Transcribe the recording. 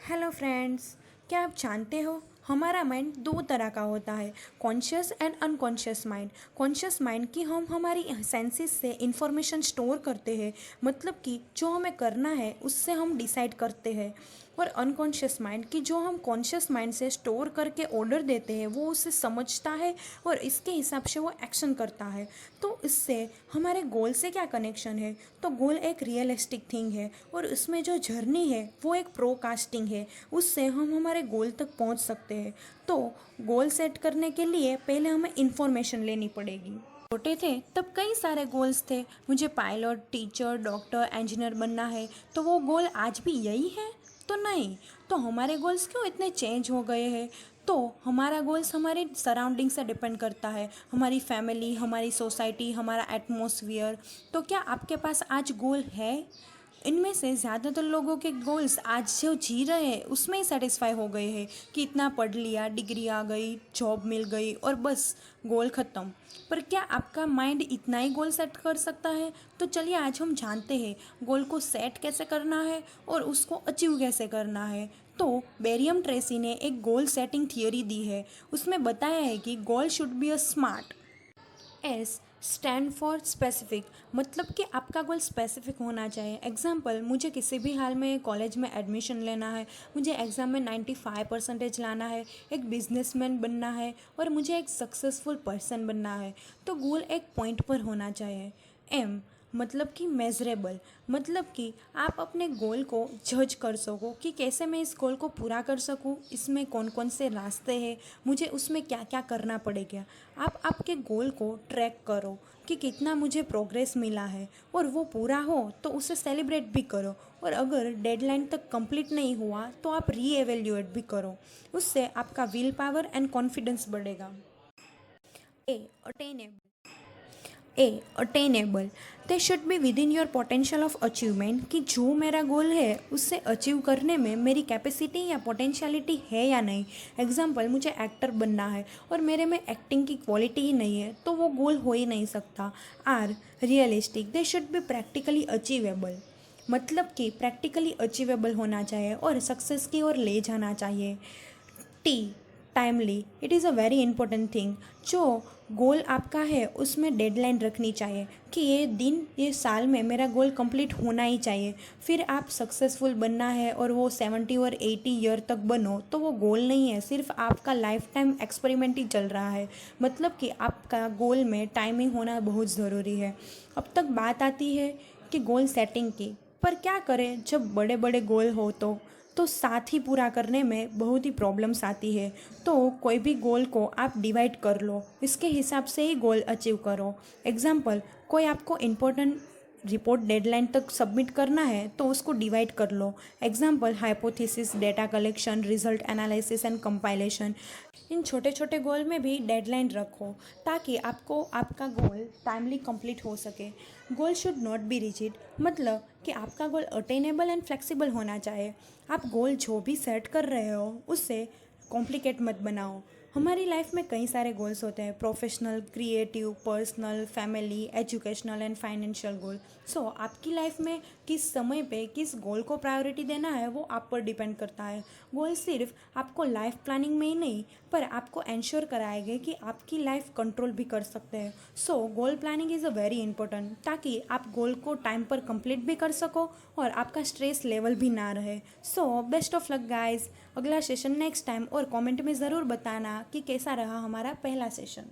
Hello friends, क्या आप जानते हो हमारा माइंड दो तरह का होता है, conscious and unconscious mind. Conscious mind की हम हमारी सेंसेस से इंफॉर्मेशन स्टोर करते हैं, मतलब कि जो हमें करना है उससे हम डिसाइड करते हैं। और अनकॉन्शियस माइंड की जो हम कॉन्शियस माइंड से स्टोर करके ऑर्डर देते हैं वो उसे समझता है और इसके हिसाब से वो एक्शन करता है। तो इससे हमारे गोल से क्या कनेक्शन है? तो गोल एक रियलिस्टिक थिंग है और उसमें जो जर्नी है वो एक प्रोकास्टिंग है, उससे हम हमारे गोल तक पहुंच सकते हैं। तो गोल सेट करने के लिए पहले हमें इंफॉर्मेशन लेनी पड़ेगी। छोटे थे तब कई सारे गोल्स थे, मुझे पायलट, टीचर, डॉक्टर, इंजीनियर बनना है। तो वो गोल आज भी यही है? तो नहीं। तो हमारे गोल्स क्यों इतने चेंज हो गए हैं? तो हमारा गोल्स हमारे सराउंडिंग से डिपेंड करता है, हमारी फैमिली, हमारी सोसाइटी, हमारा एटमॉस्फेयर। तो क्या आपके पास आज गोल है? इनमें से ज़्यादातर लोगों के गोल्स आज जो जी रहे हैं उसमें ही सेटिस्फाई हो गए हैं कि इतना पढ़ लिया, डिग्री आ गई, जॉब मिल गई और बस गोल ख़त्म। पर क्या आपका माइंड इतना ही गोल सेट कर सकता है? तो चलिए आज हम जानते हैं गोल को सेट कैसे करना है और उसको अचीव कैसे करना है। तो बेरियम ट्रेसी ने एक गोल सेटिंग थियोरी दी है, उसमें बताया है कि goal should be a smart. S stand for specific, मतलब कि आपका गोल स्पेसिफिक होना चाहिए। एग्जाम्पल, मुझे किसी भी हाल में कॉलेज में एडमिशन लेना है, मुझे एग्ज़ाम में 95% लाना है, एक बिजनेसमैन बनना है और मुझे एक सक्सेसफुल पर्सन बनना है। तो गोल एक पॉइंट पर होना चाहिए। एम मतलब कि मेजरेबल, मतलब कि आप अपने गोल को जज कर सको कि कैसे मैं इस गोल को पूरा कर सकूं, इसमें कौन कौन से रास्ते हैं, मुझे उसमें क्या क्या करना पड़ेगा। आप आपके गोल को ट्रैक करो कि कितना मुझे प्रोग्रेस मिला है और वो पूरा हो तो उसे सेलिब्रेट भी करो। और अगर डेडलाइन तक कंप्लीट नहीं हुआ तो आप रीएवेल्यूएट भी करो, उससे आपका विल पावर एंड कॉन्फिडेंस बढ़ेगा। A attainable, A attainable, they should be within your potential of achievement, कि जो मेरा गोल है उससे अचीव करने में मेरी कैपेसिटी या पोटेंशियलिटी है या नहीं। एग्जाम्पल, मुझे एक्टर बनना है और मेरे में एक्टिंग की क्वालिटी ही नहीं है तो वो गोल हो ही नहीं सकता। Are realistic, they should be practically achievable, मतलब कि प्रैक्टिकली अचीवेबल होना चाहिए और सक्सेस की ओर ले जाना चाहिए। T timely, it is a very important thing. जो गोल आपका है उसमें डेडलाइन रखनी चाहिए कि ये दिन, ये साल में मेरा गोल कंप्लीट होना ही चाहिए। फिर आप सक्सेसफुल बनना है और वो 70 और 80 ईयर तक बनो तो वो गोल नहीं है, सिर्फ आपका लाइफ टाइम एक्सपेरिमेंट ही चल रहा है। मतलब कि आपका गोल में टाइमिंग होना बहुत ज़रूरी है। अब तक बात आती है कि गोल सेटिंग की, पर क्या करें जब बड़े बड़े गोल हो तो साथ ही पूरा करने में बहुत ही प्रॉब्लम्स आती है। तो कोई भी गोल को आप डिवाइड कर लो, इसके हिसाब से ही गोल अचीव करो। एग्जाम्पल, कोई आपको इम्पोर्टेंट रिपोर्ट डेडलाइन तक सबमिट करना है तो उसको डिवाइड कर लो। Example, hypothesis, data collection, result analysis and compilation. इन छोटे छोटे गोल में भी डेडलाइन रखो ताकि आपको आपका गोल टाइमली कंप्लीट हो सके। Goal should not be rigid, मतलब कि आपका गोल अटेनेबल एंड फ्लेक्सिबल होना चाहिए। आप गोल जो भी सेट कर रहे हो उससे कॉम्प्लिकेट मत बनाओ। हमारी लाइफ में कई सारे गोल्स होते हैं, professional, creative, personal, family, educational and financial goal. So आपकी लाइफ में किस समय पे किस गोल को प्रायोरिटी देना है वो आप पर डिपेंड करता है। गोल सिर्फ आपको लाइफ प्लानिंग में ही नहीं पर आपको इंश्योर कराएंगे कि आपकी लाइफ कंट्रोल भी कर सकते हैं। So goal planning is a very important, ताकि आप गोल को टाइम पर कंप्लीट भी कर सको और आपका स्ट्रेस लेवल भी ना रहे। So best of luck guys, अगला सेशन नेक्स्ट टाइम, और कमेंट में ज़रूर बताना कि कैसा रहा हमारा पहला सेशन।